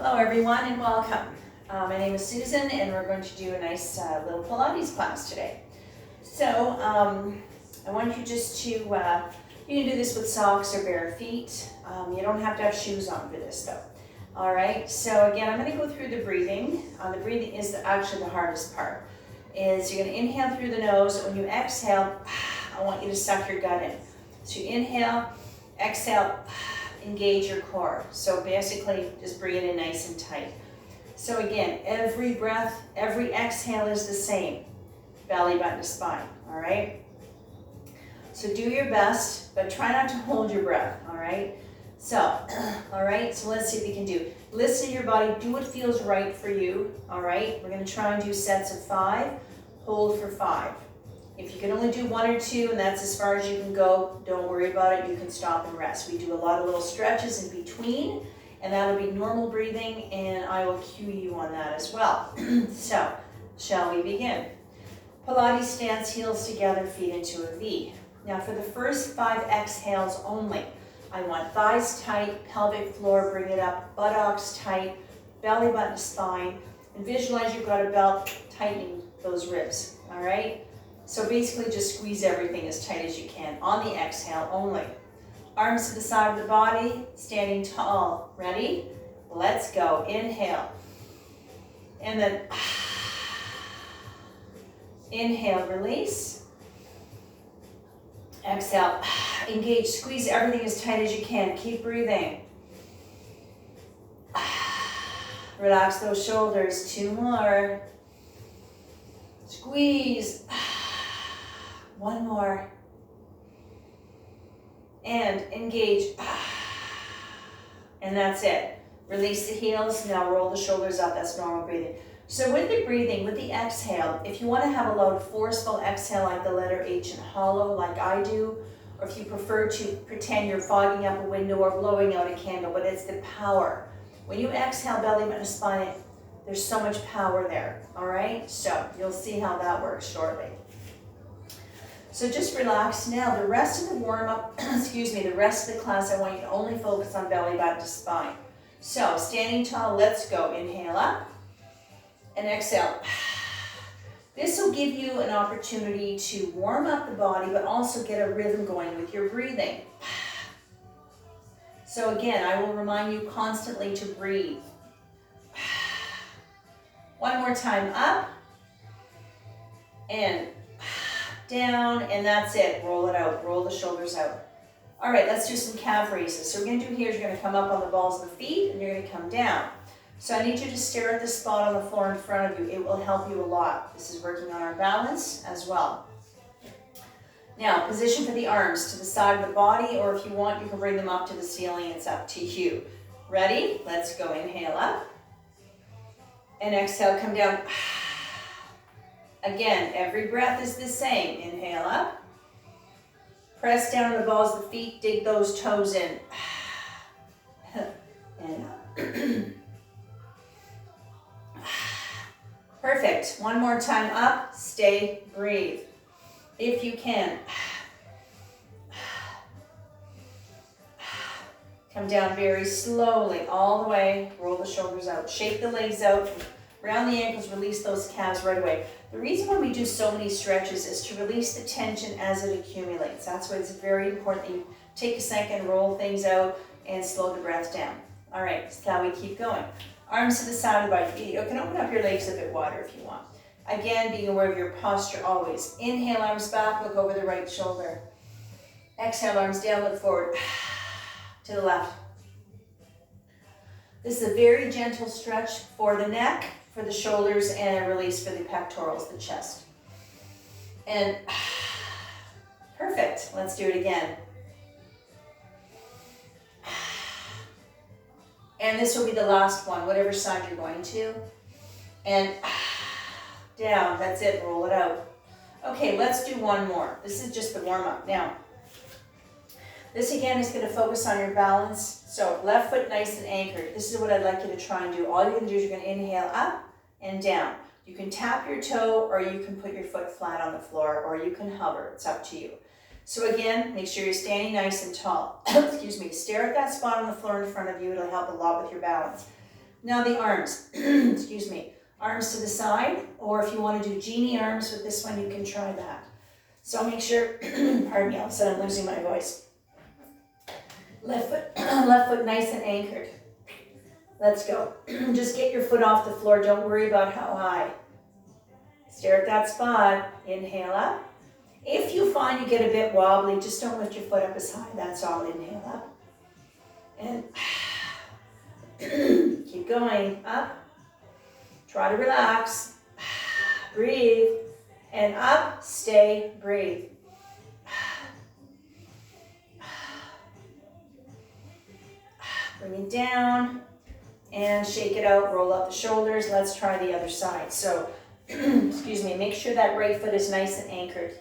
Hello everyone and welcome. My name is Susan and we're going to do a nice little Pilates class today. So I want you just to, you can do this with socks or bare feet. You don't have to have shoes on for this though. All right, so again, I'm going to go through the breathing. The breathing is actually the hardest part. Is you're going to inhale through the nose. When you exhale, I want you to suck your gut in. So you inhale, exhale, engage your core. So basically, just breathe in nice and tight. So again, every breath, every exhale is the same. Belly button to spine, all right? So do your best, but try not to hold your breath, all right? So, all right, so let's see what we can do. Listen to your body, do what feels right for you, all right? We're gonna try and do sets of 5, hold for 5. If you can only do 1 or 2 and that's as far as you can go, don't worry about it, you can stop and rest. We do a lot of little stretches in between, and that'll be normal breathing, and I will cue you on that as well. So, shall we begin? Pilates stance, heels together, feet into a V. Now for the first 5 exhales only, I want thighs tight, pelvic floor, bring it up, buttocks tight, belly button to spine, and visualize you've got a belt tightening those ribs, all right? So basically just squeeze everything as tight as you can on the exhale only. Arms to the side of the body, standing tall. Ready? Let's go. Inhale. And then inhale, release. Exhale, engage, squeeze everything as tight as you can. Keep breathing. Relax those shoulders. 2 more. Squeeze. 1 more. And engage. And that's it. Release the heels. Now roll the shoulders up. That's normal breathing. So with the breathing, with the exhale, if you want to have a loud, forceful exhale like the letter H and hollow like I do, or if you prefer to pretend you're fogging up a window or blowing out a candle, but it's the power. When you exhale, belly button to spine, there's so much power there, all right? So you'll see how that works shortly. So just relax now. The rest of the warm-up, the rest of the class, I want you to only focus on belly button to spine. So standing tall, let's go. Inhale up and exhale. This will give you an opportunity to warm up the body, but also get a rhythm going with your breathing. So again, I will remind you constantly to breathe. 1 more time, up and down, and that's it. Roll it out, roll the shoulders out. All right, let's do some calf raises. So we're gonna do here is you're gonna come up on the balls of the feet and you're gonna come down. So I need you to stare at the spot on the floor in front of you. It will help you a lot. This is working on our balance as well. Now, position for the arms to the side of the body, or if you want, you can bring them up to the ceiling. It's up to you. Ready? Let's go. Inhale up. And exhale, come down. Again, every breath is the same. Inhale up. Press down on the balls of the feet. Dig those toes in. And up. Perfect. 1 more time up. Stay. Breathe. If you can. Come down very slowly all the way. Roll the shoulders out. Shake the legs out. Round the ankles. Release those calves right away. The reason why we do so many stretches is to release the tension as it accumulates. That's why it's very important that you take a second, roll things out, and slow the breath down. All right, that's how we keep going. Arms to the side of the body. You can open up your legs a bit wider if you want. Again, being aware of your posture always. Inhale, arms back, look over the right shoulder. Exhale, arms down, look forward. To the left. This is a very gentle stretch for the neck, for the shoulders, and a release for the pectorals, the chest. And perfect. Let's do it again. And this will be the last one, whatever side you're going to. And down, that's it, roll it out. Okay, let's do 1 more. This is just the warm-up. Now, this again is going to focus on your balance. So left foot nice and anchored. This is what I'd like you to try and do. All you're going to do is you're going to inhale up and down. You can tap your toe, or you can put your foot flat on the floor, or you can hover. It's up to you. So again, make sure you're standing nice and tall. Excuse me. Stare at that spot on the floor in front of you. It'll help a lot with your balance. Now the arms, excuse me, arms to the side, or if you want to do genie arms with this one, you can try that. So make sure, pardon me, all of a sudden I'm losing my voice. Left foot nice and anchored. Let's go. Just get your foot off the floor. Don't worry about how high. Stare at that spot. Inhale up. If you find you get a bit wobbly, just don't lift your foot up as high. That's all. Inhale up. And keep going. Up. Try to relax. Breathe. And up. Stay. Breathe. Bring it down. And shake it out. Roll up the shoulders. Let's try the other side. So, excuse me. Make sure that right foot is nice and anchored.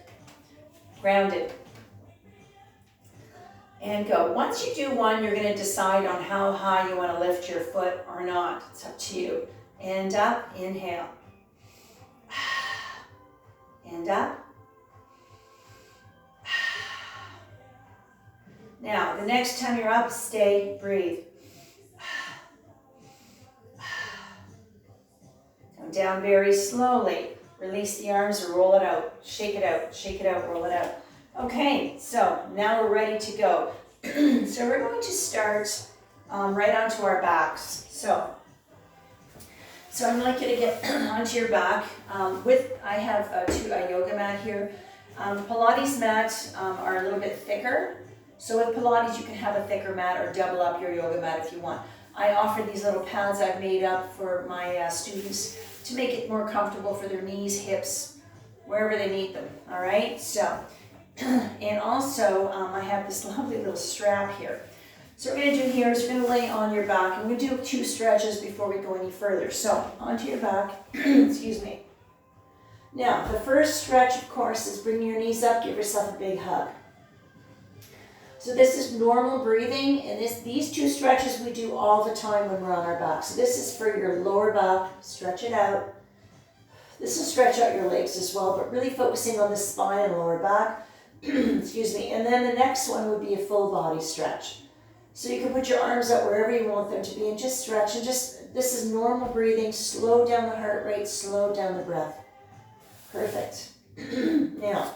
Grounded. And go. Once you do one, you're going to decide on how high you want to lift your foot or not. It's up to you. And up. Inhale. And up. Now, the next time you're up, stay, breathe. Come down very slowly. Release the arms or roll it out. Shake it out, roll it out. Okay, so now we're ready to go. So we're going to start right onto our backs. So I'd like you to get onto your back. I have a yoga mat here. Pilates mats are a little bit thicker. So with Pilates, you can have a thicker mat or double up your yoga mat if you want. I offer these little pads I've made up for my students to make it more comfortable for their knees, hips, wherever they need them, all right? So, and also I have this lovely little strap here. So what we're gonna do here is we're gonna lay on your back, and we're gonna do 2 stretches before we go any further. So, onto your back, excuse me. Now, the first stretch, of course, is bring your knees up, give yourself a big hug. So this is normal breathing, and these 2 stretches we do all the time when we're on our back. So this is for your lower back, stretch it out. This will stretch out your legs as well, but really focusing on the spine and lower back. Excuse me. And then the next one would be a full body stretch. So you can put your arms out wherever you want them to be and just stretch. And this is normal breathing. Slow down the heart rate, slow down the breath. Perfect. Now,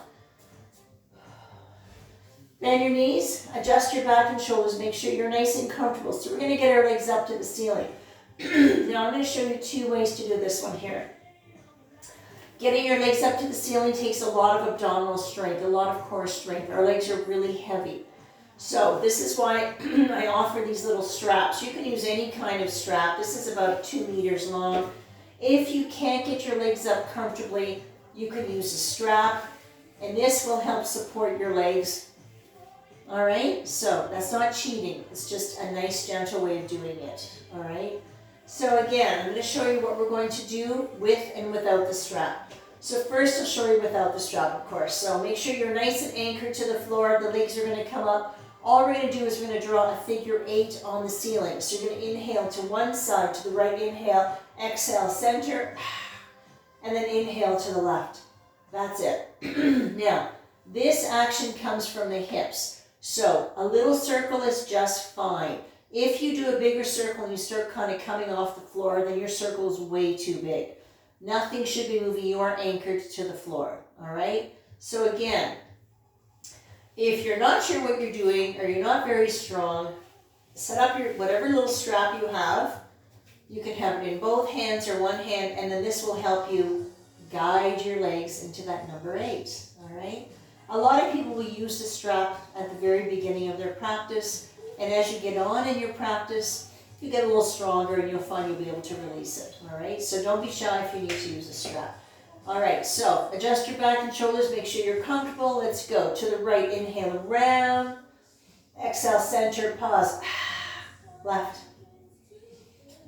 bend your knees, adjust your back and shoulders, make sure you're nice and comfortable. So we're going to get our legs up to the ceiling. Now I'm going to show you 2 ways to do this one here. Getting your legs up to the ceiling takes a lot of abdominal strength, a lot of core strength. Our legs are really heavy. So this is why I offer these little straps. You can use any kind of strap. This is about 2 meters long. If you can't get your legs up comfortably, you can use a strap, and this will help support your legs. All right, so that's not cheating. It's just a nice, gentle way of doing it. All right. So again, I'm going to show you what we're going to do with and without the strap. So first, I'll show you without the strap, of course. So make sure you're nice and anchored to the floor. The legs are going to come up. All we're going to do is we're going to draw a figure 8 on the ceiling. So you're going to inhale to one side, to the right, inhale, exhale, center, and then inhale to the left. That's it. Now, this action comes from the hips. So a little circle is just fine. If you do a bigger circle and you start kind of coming off the floor, then your circle is way too big. Nothing should be moving. You are anchored to the floor, all right? So again, if you're not sure what you're doing or you're not very strong, set up your whatever little strap you have. You can have it in both hands or one hand, and then this will help you guide your legs into that number 8, all right? A lot of people will use the strap at the very beginning of their practice, and as you get on in your practice, you get a little stronger and you'll find you'll be able to release it, all right? So don't be shy if you need to use a strap. All right, so adjust your back and shoulders, make sure you're comfortable. Let's go. To the right, inhale around. Exhale, center, pause. Left.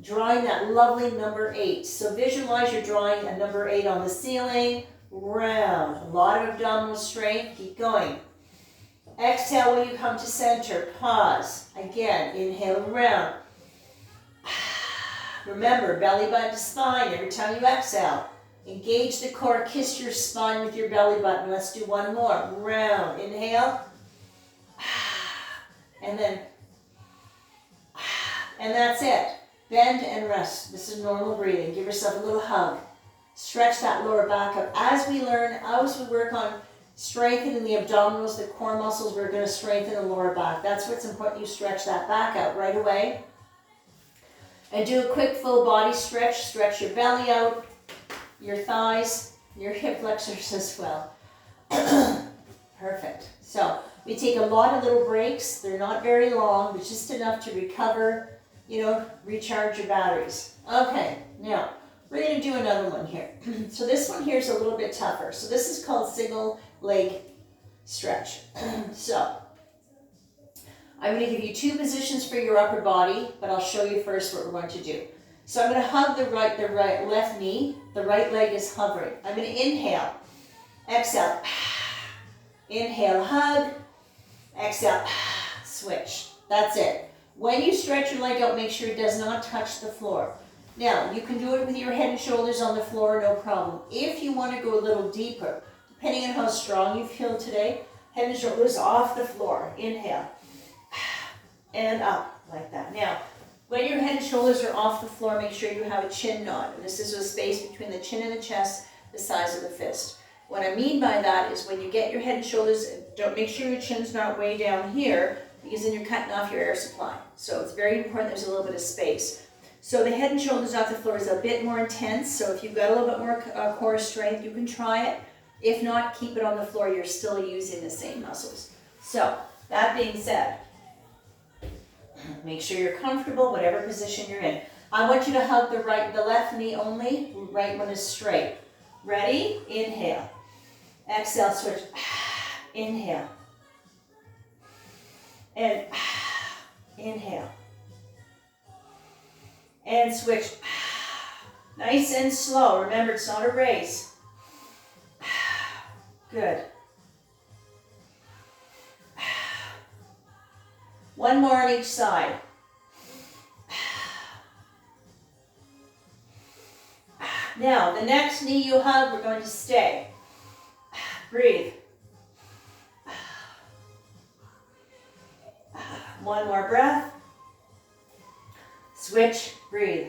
Drawing that lovely number 8. So visualize you're drawing a number 8 on the ceiling. Round. A lot of abdominal strength. Keep going. Exhale when you come to center. Pause. Again, inhale around. Remember, belly button to spine every time you exhale. Engage the core. Kiss your spine with your belly button. Let's do one more. Round. Inhale. And then, and that's it. Bend and rest. This is normal breathing. Give yourself a little hug. Stretch that lower back up. As we work on strengthening the abdominals, the core muscles, we're going to strengthen the lower back. That's what's important. You stretch that back out right away. And do a quick full body stretch. Stretch your belly out, your thighs, your hip flexors as well. Perfect. So we take a lot of little breaks. They're not very long, but just enough to recover, recharge your batteries. Okay, now we're going to do another one here. So this one here is a little bit tougher. So this is called single leg stretch. So I'm going to give you two positions for your upper body, but I'll show you first what we're going to do. So I'm going to hug the left knee. The right leg is hovering. I'm going to inhale, exhale, inhale, hug, exhale, switch. That's it. When you stretch your leg out, make sure it does not touch the floor. Now, you can do it with your head and shoulders on the floor, no problem. If you want to go a little deeper, depending on how strong you feel today, head and shoulders off the floor. Inhale, and up, like that. Now, when your head and shoulders are off the floor, make sure you have a chin knot. And this is a space between the chin and the chest, the size of the fist. What I mean by that is when you get your head and shoulders, don't make sure your chin's not way down here, because then you're cutting off your air supply. So it's very important there's a little bit of space. So the head and shoulders off the floor is a bit more intense. So if you've got a little bit more core strength, you can try it. If not, keep it on the floor. You're still using the same muscles. So that being said, make sure you're comfortable, whatever position you're in. I want you to hug the left knee only. Right one is straight. Ready? Inhale. Exhale, switch. Inhale. And inhale. And switch. Nice and slow. Remember, it's not a race. Good. One more on each side. Now, the next knee you hug, we're going to stay. Breathe. One more breath. Switch, breathe.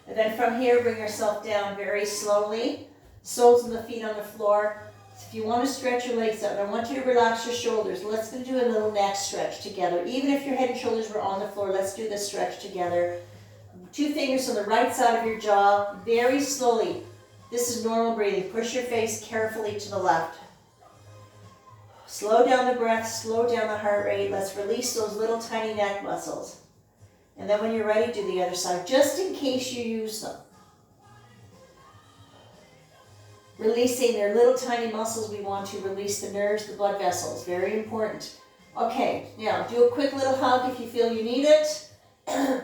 And then from here, bring yourself down very slowly. Soles of the feet on the floor. If you want to stretch your legs out, I want you to relax your shoulders. Let's do a little neck stretch together. Even if your head and shoulders were on the floor, let's do this stretch together. Two fingers on the right side of your jaw, very slowly. This is normal breathing. Push your face carefully to the left. Slow down the breath, slow down the heart rate. Let's release those little tiny neck muscles. And then when you're ready, do the other side, just in case you use them. Releasing their little tiny muscles, we want to release the nerves, the blood vessels. Very important. Okay, now do a quick little hug if you feel you need it,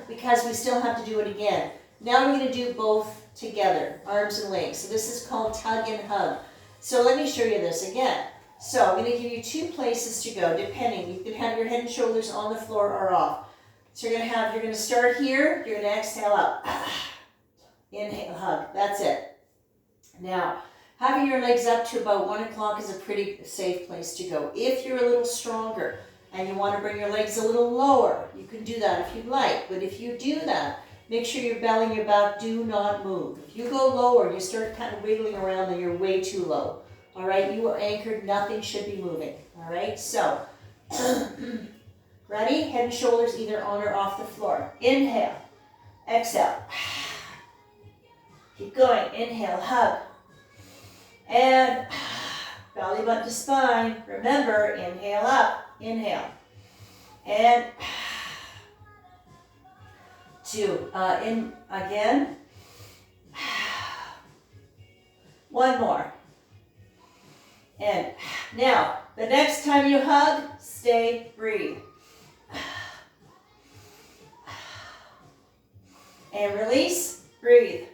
because we still have to do it again. Now we're going to do both together, arms and legs. So this is called tug and hug. So let me show you this again. So I'm going to give you two places to go, depending. You can have your head and shoulders on the floor or off. So you're going to start here. You're going to exhale up. Inhale, hug. That's it. Now, having your legs up to about 1 o'clock is a pretty safe place to go. If you're a little stronger and you want to bring your legs a little lower, you can do that if you'd like. But if you do that, make sure your belly and your back do not move. If you go lower, you start kind of wiggling around and you're way too low. All right, you are anchored. Nothing should be moving. All right, so ready? Head and shoulders either on or off the floor. Inhale, exhale. Keep going. Inhale, hug. And belly button to spine. Remember, inhale up. Inhale. And two. In again. One more. And now, the next time you hug, stay, breathe. And release, breathe.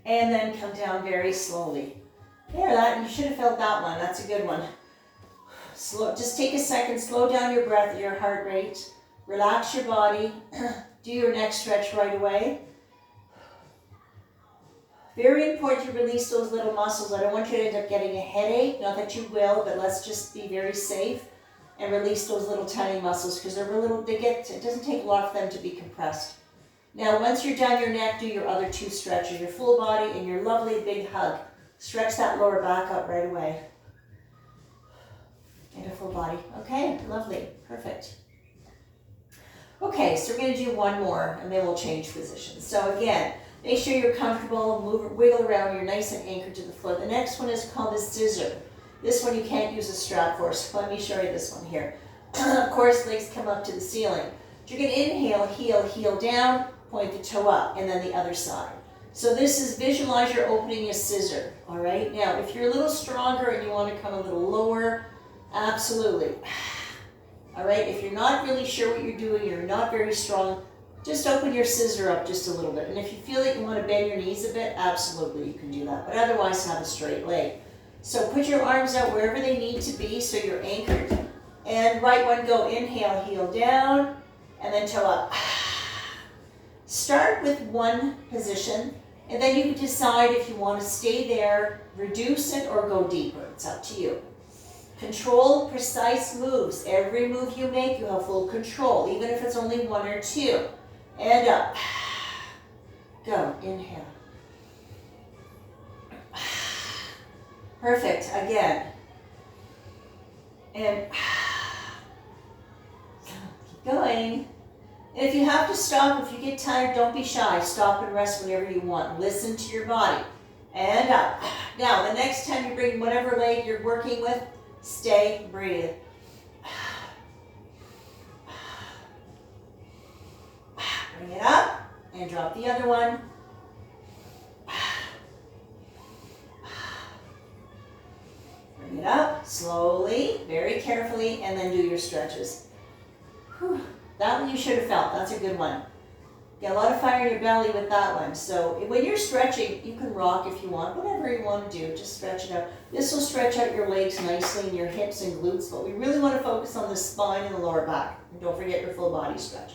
And then come down very slowly. There, that, you should have felt that one. That's a good one. Slow, just take a second, slow down your breath, your heart rate. Relax your body. Do your neck stretch right away. Very important to release those little muscles. I don't want you to end up getting a headache. Not that you will, but let's just be very safe and release those little tiny muscles because they're little, it doesn't take a lot for them to be compressed. Now, once you're done your neck, do your other two stretches, your full body and your lovely big hug. Stretch that lower back up right away. And a full body. Okay, lovely, perfect. Okay, so we're going to do one more and then we'll change positions. So again, make sure you're comfortable, move, wiggle around, you're nice and anchored to the floor. The next one is called the scissor. This one you can't use a strap for, so let me show you this one here. Of course, legs come up to the ceiling. You're going to inhale, heel down, point the toe up, and then the other side. So this is, visualize you're opening a scissor, all right? Now, if you're a little stronger and you want to come a little lower, absolutely. All right, if you're not really sure what you're doing, you're not very strong, just open your scissor up just a little bit. And if you feel like you want to bend your knees a bit, absolutely you can do that. But otherwise, have a straight leg. So put your arms out wherever they need to be so you're anchored. And right one, go inhale, heel down, and then toe up. Start with one position, and then you can decide if you want to stay there, reduce it, or go deeper. It's up to you. Control precise moves. Every move you make, you have full control, even if it's only one or two. And up. Go. Inhale. Perfect. Again. And keep going. And if you have to stop, if you get tired, don't be shy. Stop and rest whenever you want. Listen to your body. And up. Now, the next time you bring whatever leg you're working with, stay, breathe. Bring it up and drop the other one. Bring it up slowly, very carefully, and then do your stretches. Whew. That one you should have felt. That's a good one. Get a lot of fire in your belly with that one. So when you're stretching, you can rock if you want, whatever you want to do, just stretch it out. This will stretch out your legs nicely and your hips and glutes, but we really want to focus on the spine and the lower back. And don't forget your full body stretch.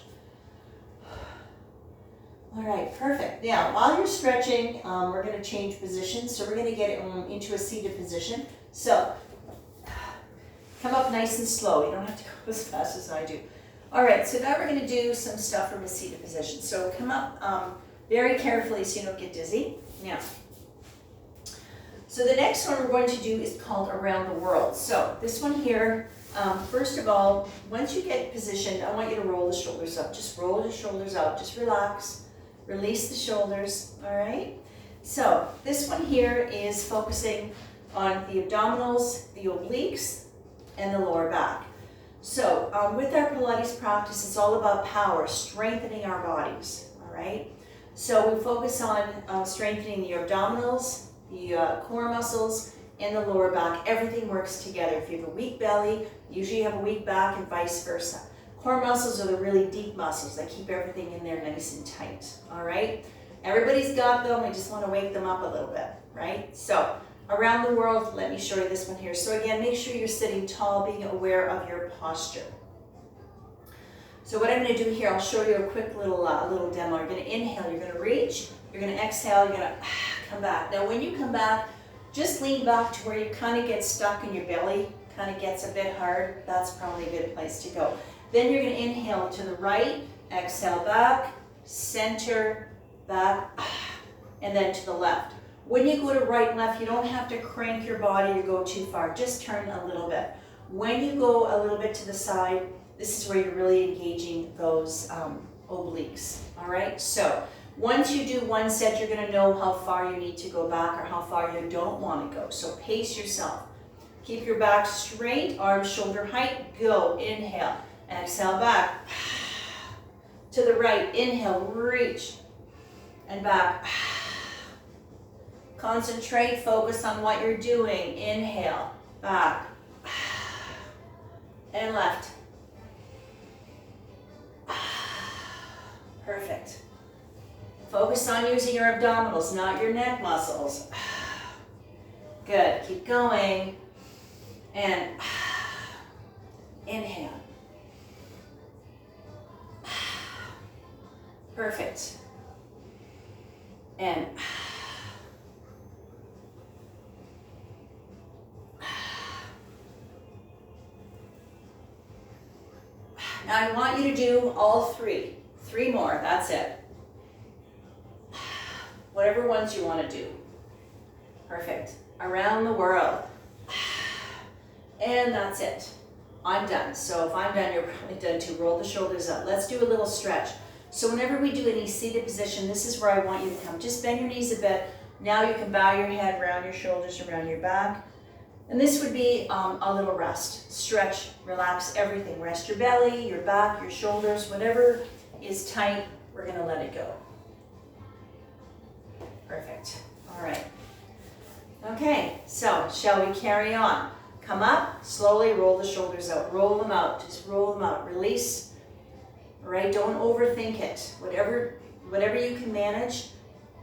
All right, perfect. Now, while you're stretching, we're going to change positions. So we're going to get it into a seated position. So come up nice and slow. You don't have to go as fast as I do. All right, so now we're going to do some stuff from a seated position. So come up very carefully so you don't get dizzy. Now, so the next one we're going to do is called Around the World. So this one here, first of all, once you get positioned, I want you to roll the shoulders up. Just roll the shoulders up. Just relax. Release the shoulders, all right? So this one here is focusing on the abdominals, the obliques, and the lower back. So with our Pilates practice, it's all about power, strengthening our bodies, all right? So we focus on strengthening the abdominals, the core muscles, and the lower back. Everything works together. If you have a weak belly, usually you have a weak back and vice versa. Core muscles are the really deep muscles that keep everything in there nice and tight, all right? Everybody's got them, we just want to wake them up a little bit, right? So around the world, let me show you this one here. So again, make sure you're sitting tall, being aware of your posture. So what I'm going to do here, I'll show you a quick little demo. You're going to inhale, you're going to reach, you're going to exhale, you're going to come back. Now when you come back, just lean back to where you kind of get stuck in your belly, kind of gets a bit hard. That's probably a good place to go. Then you're going to inhale to the right, exhale back, center, back, and then to the left. When you go to right and left, you don't have to crank your body or go too far. Just turn a little bit. When you go a little bit to the side, this is where you're really engaging those obliques. All right? So once you do one set, you're going to know how far you need to go back or how far you don't want to go. So pace yourself. Keep your back straight, arms shoulder height. Go. Inhale. Exhale back. To the right. Inhale. Reach. And back. Concentrate, focus on what you're doing. Inhale, back, and left. Perfect. Focus on using your abdominals, not your neck muscles. Good, keep going. And inhale. Perfect. And Now I want you to do all three. 3 more, that's it. Whatever ones you want to do. Perfect. Around the world. And that's it. I'm done. So if I'm done, you're probably done too. Roll the shoulders up. Let's do a little stretch. So whenever we do any seated position, this is where I want you to come. Just bend your knees a bit. Now you can bow your head around your shoulders, around your back. And this would be a little rest. Stretch, relax everything. Rest your belly, your back, your shoulders, whatever is tight, we're gonna let it go. Perfect. All right. Okay, so shall we carry on? Come up, slowly roll the shoulders out. Roll them out, just roll them out. Release, all right? Don't overthink it. Whatever you can manage,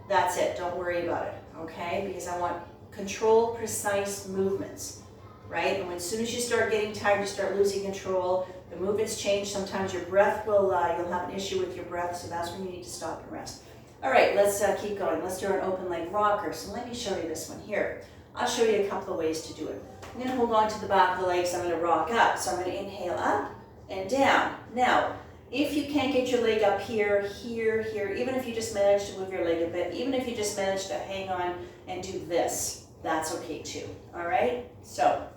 that's it. Don't worry about it, okay? Because I want control, precise movements, right? And as soon as you start getting tired, you start losing control, the movements change. Sometimes your breath will, you'll have an issue with your breath, so that's when you need to stop and rest. All right, let's keep going. Let's do an open leg rocker. So let me show you this one here. I'll show you a couple of ways to do it. I'm gonna hold on to the back of the legs. I'm gonna rock up. So I'm gonna inhale up and down. Now, if you can't get your leg up here, here, here, even if you just manage to move your leg a bit, even if you just manage to hang on and do this, that's okay too, all right? So,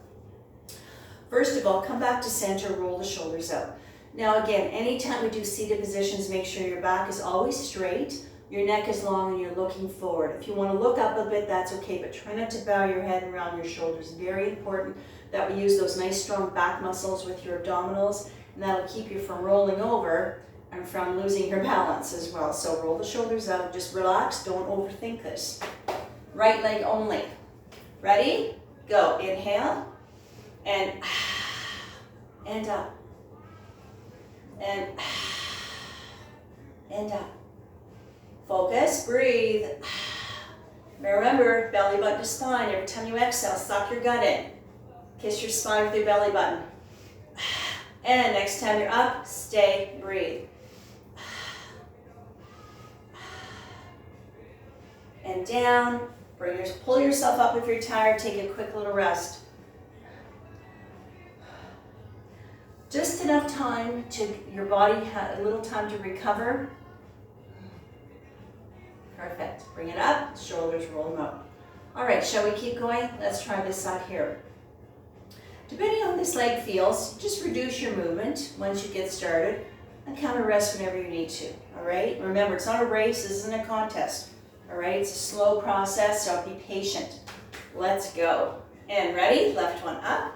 first of all, come back to center, roll the shoulders out. Now again, anytime we do seated positions, make sure your back is always straight, your neck is long, and you're looking forward. If you want to look up a bit, that's okay, but try not to bow your head around your shoulders. Very important that we use those nice strong back muscles with your abdominals, and that'll keep you from rolling over and from losing your balance as well. So roll the shoulders out, just relax, don't overthink this. Right leg only. Ready? Go. Inhale and up and up. Focus, breathe. Now remember, belly button to spine. Every time you exhale, suck your gut in. Kiss your spine with your belly button. And next time you're up, stay, breathe. And down. Pull yourself up if you're tired. Take a quick little rest. Just enough time to your body had a little time to recover. Perfect. Bring it up. Shoulders, roll them up. All right, shall we keep going? Let's try this side here. Depending on how this leg feels, just reduce your movement once you get started and counter rest whenever you need to. All right? Remember, it's not a race. This isn't a contest. All right? It's a slow process, so be patient. Let's go. And ready? Left one up.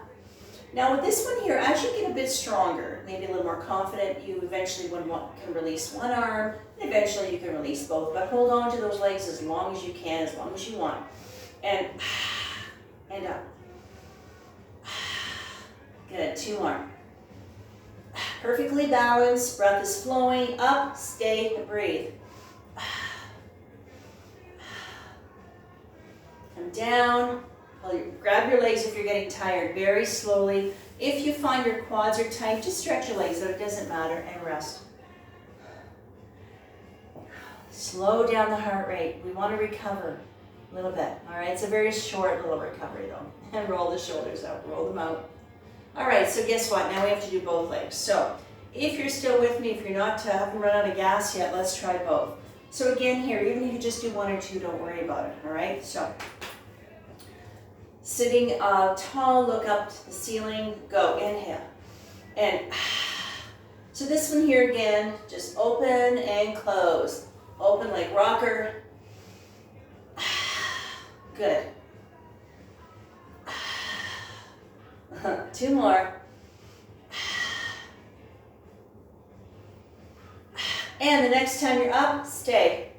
Now with this one here, as you get a bit stronger, maybe a little more confident, you eventually can release one arm, and eventually you can release both. But hold on to those legs as long as you can, as long as you want. And up. Good, 2 more. Perfectly balanced, breath is flowing, up, stay, breathe. Come down, grab your legs if you're getting tired, very slowly. If you find your quads are tight, just stretch your legs out, it doesn't matter, and rest. Slow down the heart rate, we want to recover a little bit, all right? It's a very short little recovery though. And roll the shoulders out, roll them out. All right, so guess what? Now we have to do both legs. So if you're still with me, if you're not, haven't run out of gas yet, let's try both. So again here, even if you just do 1 or 2, don't worry about it, all right? So sitting tall, look up to the ceiling, go, inhale. And so this one here again, just open and close. Open like rocker. Good. 2 more. And the next time you're up, stay.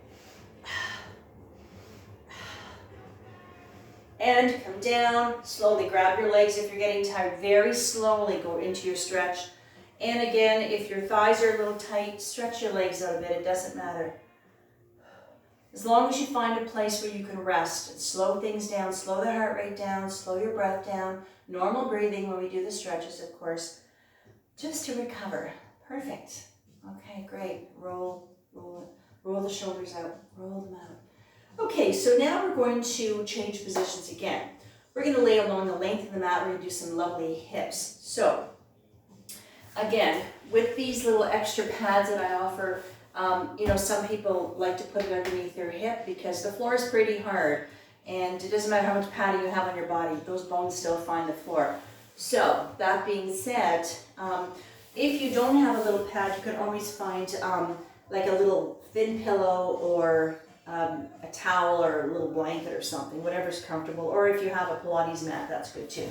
And come down, slowly grab your legs if you're getting tired. Very slowly go into your stretch. And again, if your thighs are a little tight, stretch your legs out a bit, it doesn't matter. As long as you find a place where you can rest, slow things down, slow the heart rate down, slow your breath down, normal breathing when we do the stretches, of course, just to recover. Perfect. Okay, great. Roll the shoulders out, roll them out. Okay, so now we're going to change positions again. We're going to lay along the length of the mat. We're going to do some lovely hips. So Again, with these little extra pads that I offer, you know, some people like to put it underneath their hip because the floor is pretty hard, and it doesn't matter how much padding you have on your body, those bones still find the floor. So, that being said, if you don't have a little pad, you can always find like a little thin pillow or a towel or a little blanket or something, whatever's comfortable, or if you have a Pilates mat, that's good too.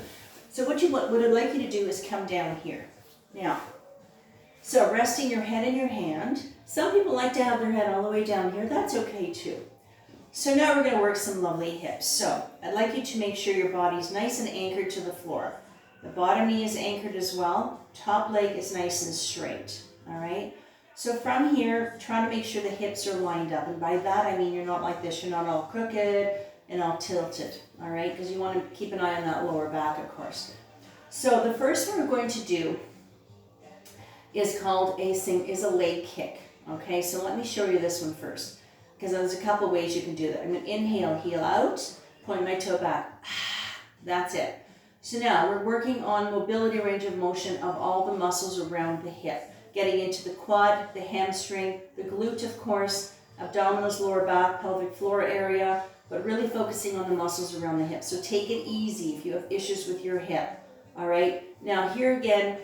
So what I'd like you to do is come down here. Now, so resting your head in your hand. Some people like to have their head all the way down here. That's okay too. So now we're going to work some lovely hips. So I'd like you to make sure your body's nice and anchored to the floor. The bottom knee is anchored as well. Top leg is nice and straight. All right. So from here, try to make sure the hips are lined up. And by that, I mean you're not like this. You're not all crooked and all tilted. All right. Because you want to keep an eye on that lower back, of course. So the first one we're going to do is called a leg kick. Okay, so let me show you this one first, because there's a couple ways you can do that. I'm going to inhale, heel out, point my toe back. That's it. So now we're working on mobility, range of motion of all the muscles around the hip, getting into the quad, the hamstring, the glute, of course, abdominals, lower back, pelvic floor area, but really focusing on the muscles around the hip. So take it easy if you have issues with your hip. All right, now here again,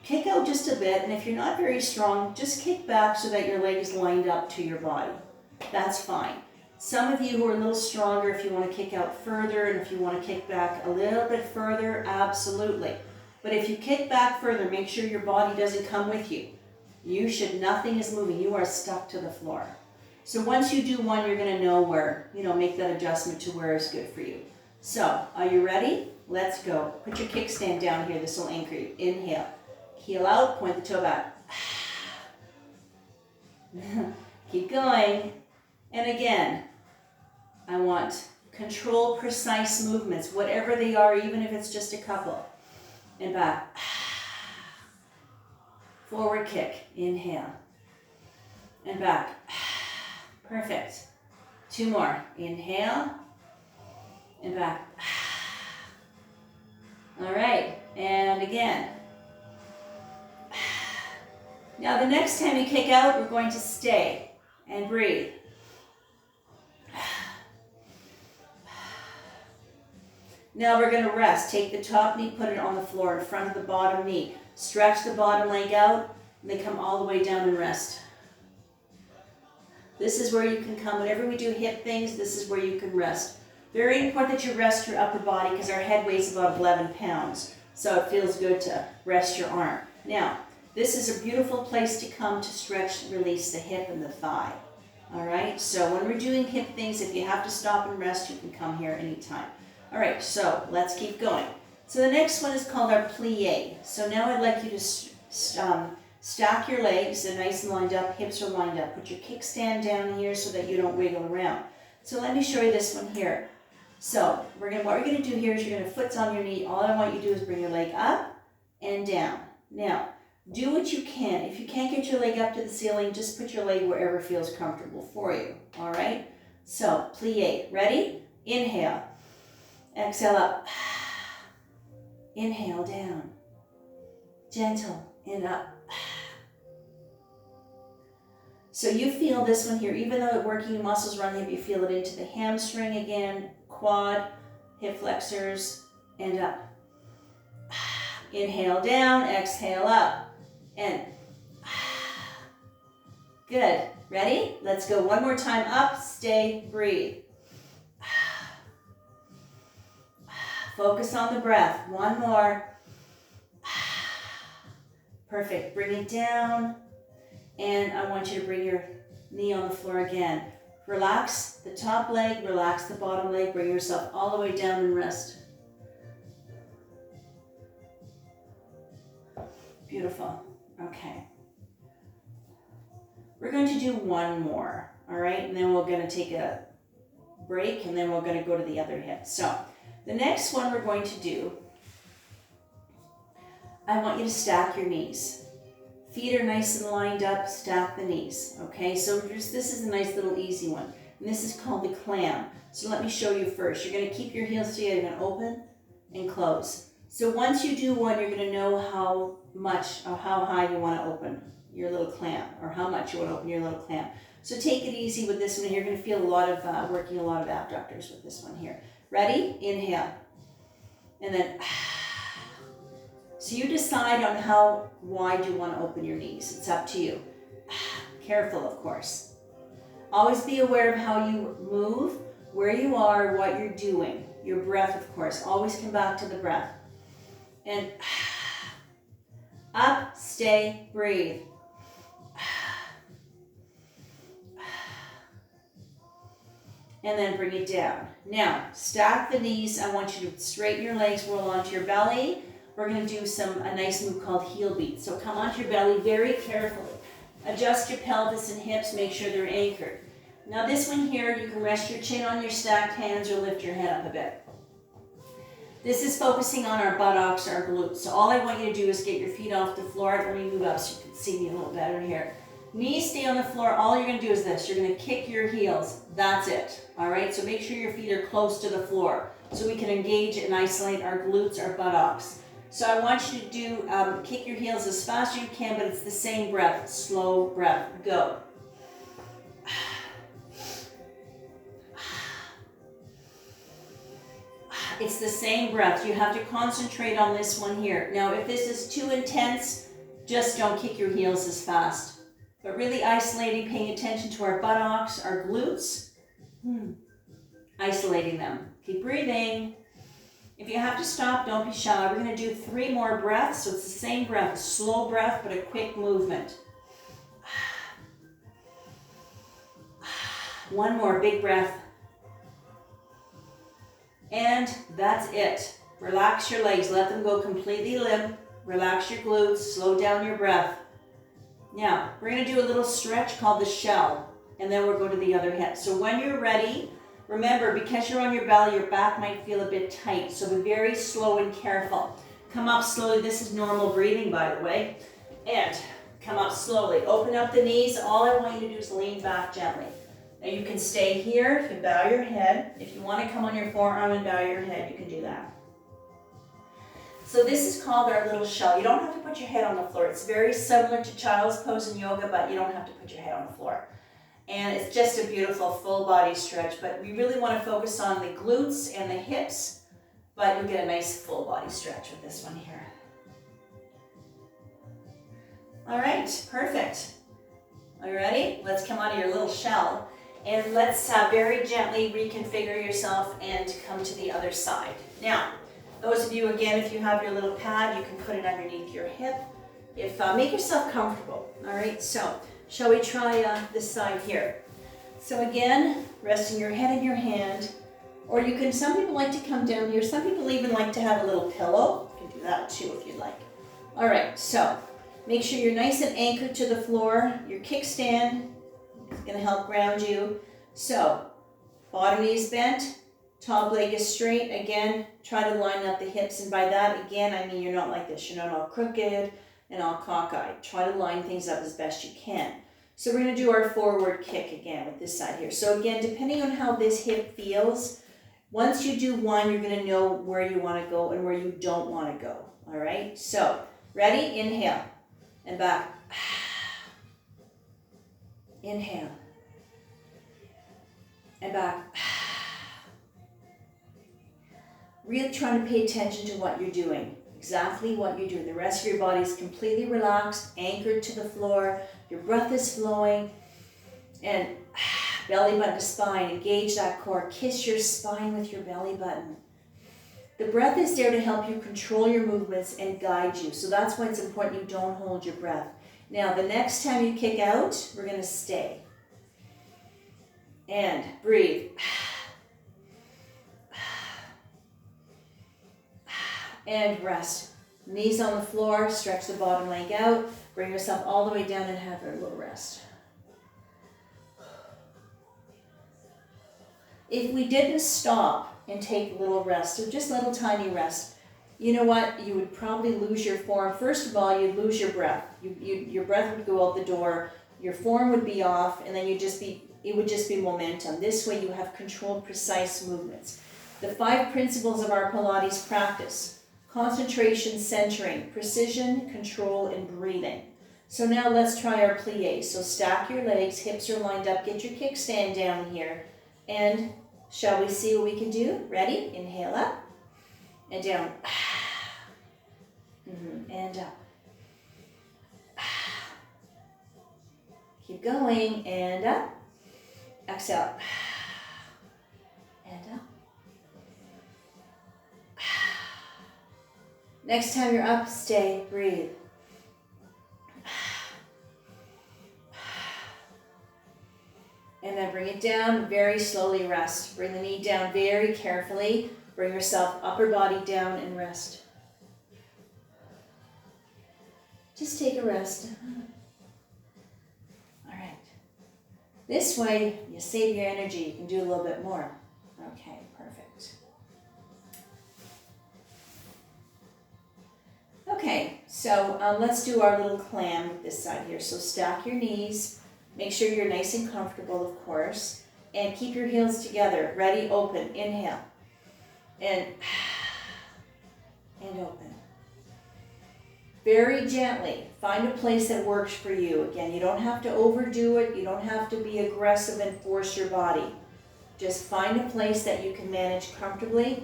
kick out just a bit, and if you're not very strong, just kick back so that your leg is lined up to your body. That's fine. Some of you who are a little stronger, if you want to kick out further, and if you want to kick back a little bit further, absolutely. But if you kick back further, make sure your body doesn't come with you. Nothing is moving. You are stuck to the floor. So once you do one, you're going to know where, make that adjustment to where is good for you. So, are you ready? Let's go. Put your kickstand down here. This will anchor you. Inhale. Heel out. Point the toe back. Keep going. And again, I want control, precise movements, whatever they are, even if it's just a couple. And back. Forward kick. Inhale. And back. Perfect. 2 more. Inhale. And back. All right, and again. Now the next time you kick out, we're going to stay and breathe. Now we're going to rest. Take the top knee, put it on the floor in front of the bottom knee. Stretch the bottom leg out, and then come all the way down and rest. This is where you can come. Whenever we do hip things, this is where you can rest. Very important that you rest your upper body because our head weighs about 11 pounds. So it feels good to rest your arm. Now, this is a beautiful place to come to stretch and release the hip and the thigh. All right, so when we're doing hip things, if you have to stop and rest, you can come here anytime. All right, so let's keep going. So the next one is called our plie. So now I'd like you to stack your legs. They're nice and lined up, hips are lined up. Put your kickstand down here so that you don't wiggle around. So let me show you this one here. So what we're going to do here is you're going to foot's on your knee. All I want you to do is bring your leg up and down. Now, do what you can. If you can't get your leg up to the ceiling, just put your leg wherever feels comfortable for you. All right? So, plie. Ready? Inhale. Exhale up. Inhale down. Gentle and up. So you feel this one here, even though working your muscles around the hip, you feel it into the hamstring again, quad, hip flexors, and up. Inhale down, exhale up, and good. Ready? Let's go one more time. Up, stay, breathe. Focus on the breath. One more. Perfect. Bring it down. And I want you to bring your knee on the floor again. Relax the top leg, relax the bottom leg, bring yourself all the way down and rest. Beautiful. Okay. We're going to do one more, all right? And then we're going to take a break, and then we're going to go to the other hip. So the next one we're going to do, I want you to stack your knees. Feet are nice and lined up, stack the knees, okay? So this is a nice little easy one. And this is called the clam. So let me show you first. You're going to keep your heels together. You're going to open and close. So once you do one, you're gonna know how much or how high you wanna open your little clamp, or how much you wanna open your little clamp. So take it easy with this one. You're gonna feel a lot of, working a lot of abductors with this one here. Ready? Inhale. And then, so you decide on how wide you wanna open your knees. It's up to you. Careful, of course. Always be aware of how you move, where you are, what you're doing. Your breath, of course. Always come back to the breath. And up, stay, breathe. And then bring it down. Now, stack the knees. I want you to straighten your legs, roll onto your belly. We're going to do a nice move called heel beat. So come onto your belly very carefully. Adjust your pelvis and hips, make sure they're anchored. Now this one here, you can rest your chin on your stacked hands or lift your head up a bit. This is focusing on our buttocks, our glutes. So all I want you to do is get your feet off the floor. Let me move up so you can see me a little better here. Knees stay on the floor. All you're going to do is this. You're going to kick your heels. That's it. All right? So make sure your feet are close to the floor so we can engage and isolate our glutes, our buttocks. So I want you to do, kick your heels as fast as you can, but it's the same breath. Slow breath. Go. It's the same breath. You have to concentrate on this one here. Now, if this is too intense, just don't kick your heels as fast. But really isolating, paying attention to our buttocks, our glutes. Isolating them. Keep breathing. If you have to stop, don't be shy. We're going to do 3 more breaths. So it's the same breath, a slow breath, but a quick movement. 1 more big breath. And that's it. Relax your legs. Let them go completely limp. Relax your glutes. Slow down your breath. Now, we're going to do a little stretch called the shell. And then we'll go to the other hip. So when you're ready, remember, because you're on your belly, your back might feel a bit tight. So be very slow and careful. Come up slowly. This is normal breathing, by the way. And come up slowly. Open up the knees. All I want you to do is lean back gently. Now you can stay here, you can bow your head. If you want to come on your forearm and bow your head, you can do that. So this is called our little shell. You don't have to put your head on the floor. It's very similar to child's pose in yoga, but you don't have to put your head on the floor. And it's just a beautiful full body stretch, but we really want to focus on the glutes and the hips, but you'll get a nice full body stretch with this one here. All right, perfect. Are you ready? Let's come out of your little shell. And let's very gently reconfigure yourself and come to the other side. Now, those of you, again, if you have your little pad, you can put it underneath your hip. Make yourself comfortable. All right, so shall we try this side here? So again, resting your head in your hand, or you can, some people like to come down here. Some people even like to have a little pillow. You can do that too if you'd like. All right, so make sure you're nice and anchored to the floor. Your kickstand is going to help ground you. So, bottom knee is bent, top leg is straight. Again, try to line up the hips. And by that, again, I mean you're not like this. You're not all crooked and all cockeyed. Try to line things up as best you can. So we're going to do our forward kick again with this side here. So again, depending on how this hip feels, once you do one, you're going to know where you want to go and where you don't want to go. All right? So, ready? Inhale and back. Inhale. And back. Really trying to pay attention to what you're doing. Exactly what you're doing. The rest of your body is completely relaxed, anchored to the floor. Your breath is flowing. And belly button to spine. Engage that core. Kiss your spine with your belly button. The breath is there to help you control your movements and guide you. So that's why it's important you don't hold your breath. Now, the next time you kick out, we're going to stay. And breathe. And rest. Knees on the floor, stretch the bottom leg out, bring yourself all the way down and have a little rest. If we didn't stop and take a little rest, so just little tiny rest, you know what? You would probably lose your form. First of all, you'd lose your breath. Your breath would go out the door, your form would be off, and then it would just be momentum. This way you have controlled, precise movements. The 5 principles of our Pilates practice concentration, centering, precision, control, and breathing. So now let's try our plie. So stack your legs, hips are lined up, get your kickstand down here, and shall we see what we can do? Ready? Inhale up, and down, and up. Keep going, and up, exhale, and up. Next time you're up, stay, breathe. And then bring it down, very slowly rest. Bring the knee down very carefully. Bring yourself upper body down and rest. Just take a rest. All right. This way, you save your energy. You can do a little bit more. Okay, perfect. Okay, so let's do our little clam with this side here. So stack your knees. Make sure you're nice and comfortable, of course. And keep your heels together. Ready, open. Inhale. And open. Very gently. Find a place that works for you. Again, you don't have to overdo it. You don't have to be aggressive and force your body. Just find a place that you can manage comfortably.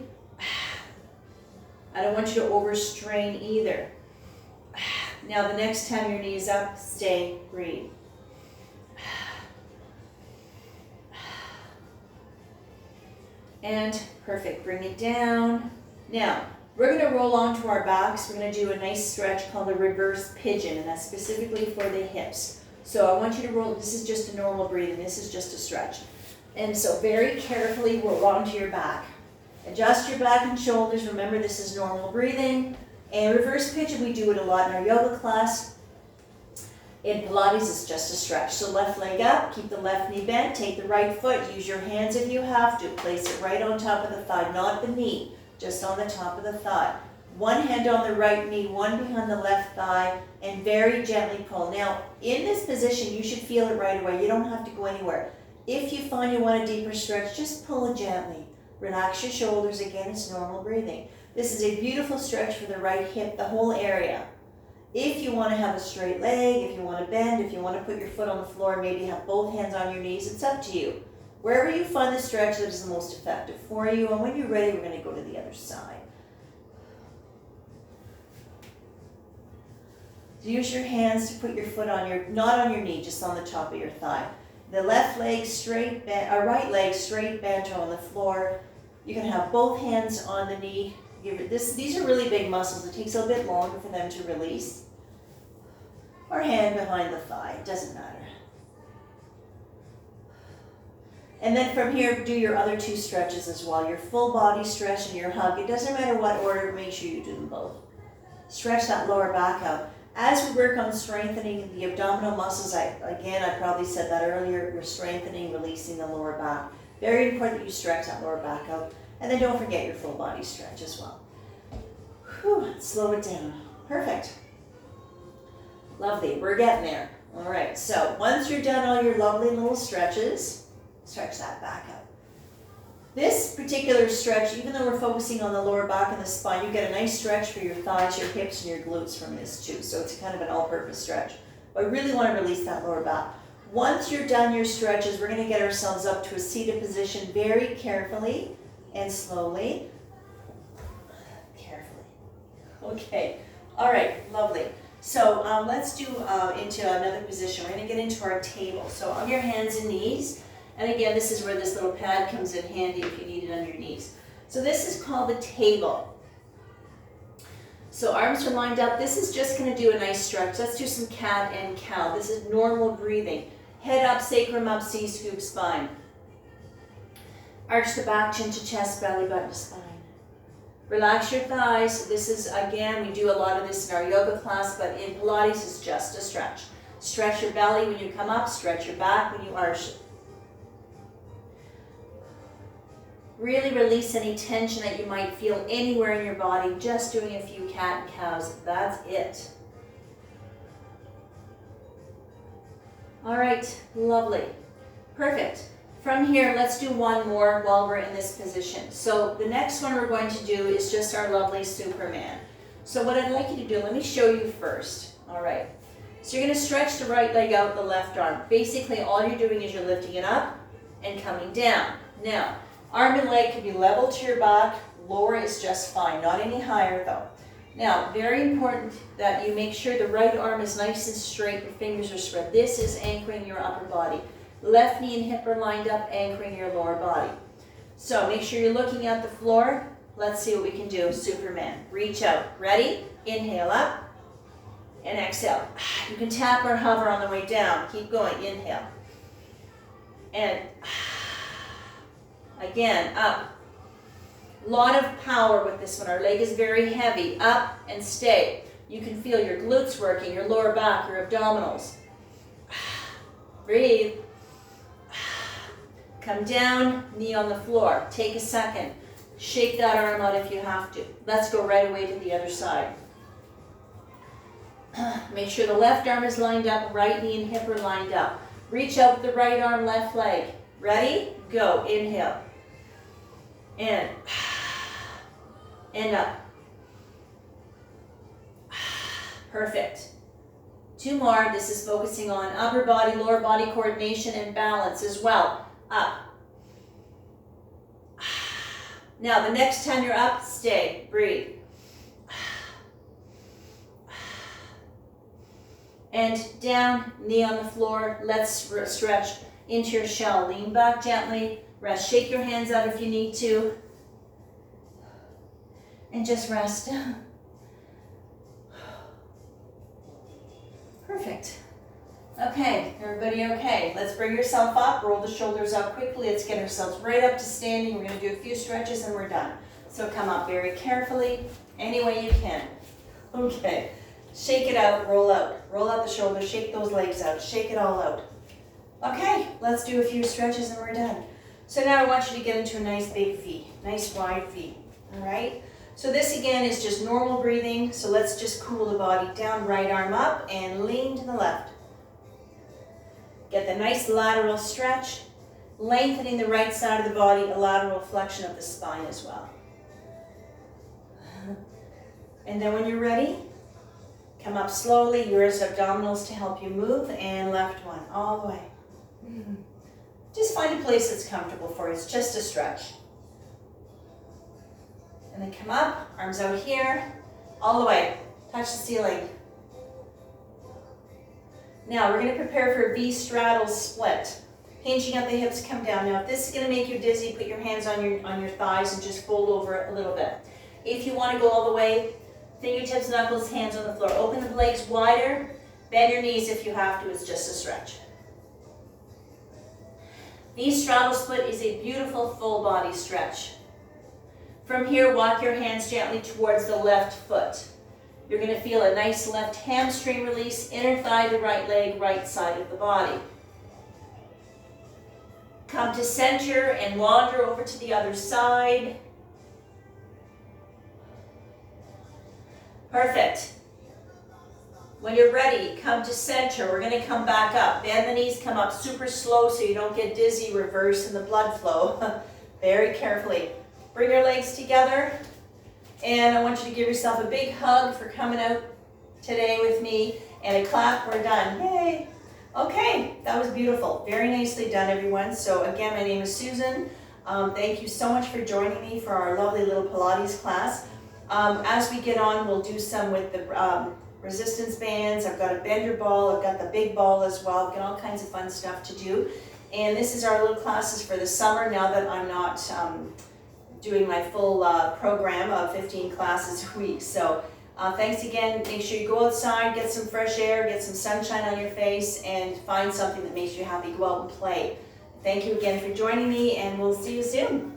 I don't want you to overstrain either. Now the next time your knee is up, stay, breathe. And perfect, bring it down. Now, we're gonna roll onto our backs. We're gonna do a nice stretch called the reverse pigeon, and that's specifically for the hips. So I want you to roll, this is just a normal breathing, this is just a stretch. And so very carefully roll onto your back. Adjust your back and shoulders. Remember, this is normal breathing. And reverse pigeon, we do it a lot in our yoga class. In Pilates, it's just a stretch. So left leg up, keep the left knee bent, take the right foot, use your hands if you have to. Place it right on top of the thigh, not the knee, just on the top of the thigh. One hand on the right knee, one behind the left thigh, and very gently pull. Now, in this position, you should feel it right away. You don't have to go anywhere. If you find you want a deeper stretch, just pull it gently. Relax your shoulders. Again, it's normal breathing. This is a beautiful stretch for the right hip, the whole area. If you want to have a straight leg, if you want to bend, if you want to put your foot on the floor, maybe have both hands on your knees, it's up to you. Wherever you find the stretch that is the most effective for you, and when you're ready, we're going to go to the other side. So use your hands to put your foot on your, not on your knee, just on the top of your thigh. The left leg straight bent, or right leg straight bent on the floor. You can have both hands on the knee. These are really big muscles. It takes a bit longer for them to release. Or hand behind the thigh, it doesn't matter. And then from here, do your other two stretches as well. Your full body stretch and your hug. It doesn't matter what order, make sure you do them both. Stretch that lower back out. As we work on strengthening the abdominal muscles, I probably said that earlier, we're strengthening, releasing the lower back. Very important that you stretch that lower back out. And then don't forget your full body stretch as well. Whew, slow it down. Perfect. Lovely, we're getting there. All right, so once you're done all your lovely little stretches, stretch that back out. This particular stretch, even though we're focusing on the lower back and the spine, you get a nice stretch for your thighs, your hips, and your glutes from this too. So it's kind of an all-purpose stretch. But I really want to release that lower back. Once you're done your stretches, we're going to get ourselves up to a seated position very carefully and slowly. Carefully. Okay. All right. Lovely. So let's do into another position. We're going to get into our table. So on your hands and knees. And again, this is where this little pad comes in handy if you need it on your knees. So this is called the table. So arms are lined up. This is just going to do a nice stretch. Let's do some cat and cow. This is normal breathing. Head up, sacrum up, C-scoop spine. Arch the back, chin to chest, belly button to spine. Relax your thighs. This is, again, we do a lot of this in our yoga class, but in Pilates, it's just a stretch. Stretch your belly when you come up, stretch your back when you arch it. Really release any tension that you might feel anywhere in your body, just doing a few cat and cows. That's it. All right, lovely. Perfect. From here, let's do one more while we're in this position. So the next one we're going to do is just our lovely Superman. So what I'd like you to do, let me show you first. All right. So you're going to stretch the right leg out, the left arm. Basically, all you're doing is you're lifting it up and coming down. Now, arm and leg can be level to your back. Lower is just fine, not any higher though. Now, very important that you make sure the right arm is nice and straight, your fingers are spread. This is anchoring your upper body. Left knee and hip are lined up, anchoring your lower body. So make sure you're looking at the floor. Let's see what we can do. Superman. Reach out. Ready? Inhale up and exhale. You can tap or hover on the way down. Keep going. Inhale. And again, up. A lot of power with this one. Our leg is very heavy. Up and stay. You can feel your glutes working, your lower back, your abdominals. Breathe. Come down, knee on the floor. Take a second. Shake that arm out if you have to. Let's go right away to the other side. Make sure the left arm is lined up, right knee and hip are lined up. Reach out with the right arm, left leg. Ready? Go. Inhale. In. And up. Perfect. Two more. This is focusing on upper body, lower body coordination and balance as well. Up. Now, the next time you're up, stay. Breathe. And down, knee on the floor. Let's stretch into your shell. Lean back gently. Rest. Shake your hands out if you need to. And just rest. Perfect. Okay, everybody okay? Let's bring yourself up, roll the shoulders up quickly. Let's get ourselves right up to standing. We're going to do a few stretches and we're done. So come up very carefully, any way you can. Okay, shake it out, roll out the shoulders, shake those legs out, shake it all out. Okay, let's do a few stretches and we're done. So now I want you to get into a nice big V, nice wide V, all right? So this again is just normal breathing, so let's just cool the body down, right arm up and lean to the left. Get the nice lateral stretch, lengthening the right side of the body, a lateral flexion of the spine as well. And then when you're ready, come up slowly, use abdominals to help you move, and left one, all the way. Just find a place that's comfortable for you, it's just a stretch. And then come up, arms out here, all the way, touch the ceiling. Now we're going to prepare for a V straddle split. Hinging at the hips, come down. Now if this is going to make you dizzy, put your hands on your thighs and just fold over it a little bit. If you want to go all the way, fingertips, knuckles, hands on the floor. Open the legs wider, bend your knees if you have to, it's just a stretch. V straddle split is a beautiful full body stretch. From here, walk your hands gently towards the left foot. You're going to feel a nice left hamstring release, inner thigh to right leg, right side of the body. Come to center and wander over to the other side. Perfect. When you're ready, come to center. We're going to come back up. Bend the knees, come up super slow so you don't get dizzy, reverse in the blood flow. Very carefully. Bring your legs together. And I want you to give yourself a big hug for coming out today with me. And a clap, we're done. Yay. Okay, that was beautiful. Very nicely done, everyone. So again, my name is Susan. Thank you so much for joining me for our lovely little Pilates class. As we get on, we'll do some with the resistance bands. I've got a bender ball. I've got the big ball as well. I've got all kinds of fun stuff to do. And this is our little classes for the summer now that I'm not doing my full program of 15 classes a week. So thanks again. Make sure you go outside, get some fresh air, get some sunshine on your face, and find something that makes you happy. Go out and play. Thank you again for joining me, and we'll see you soon.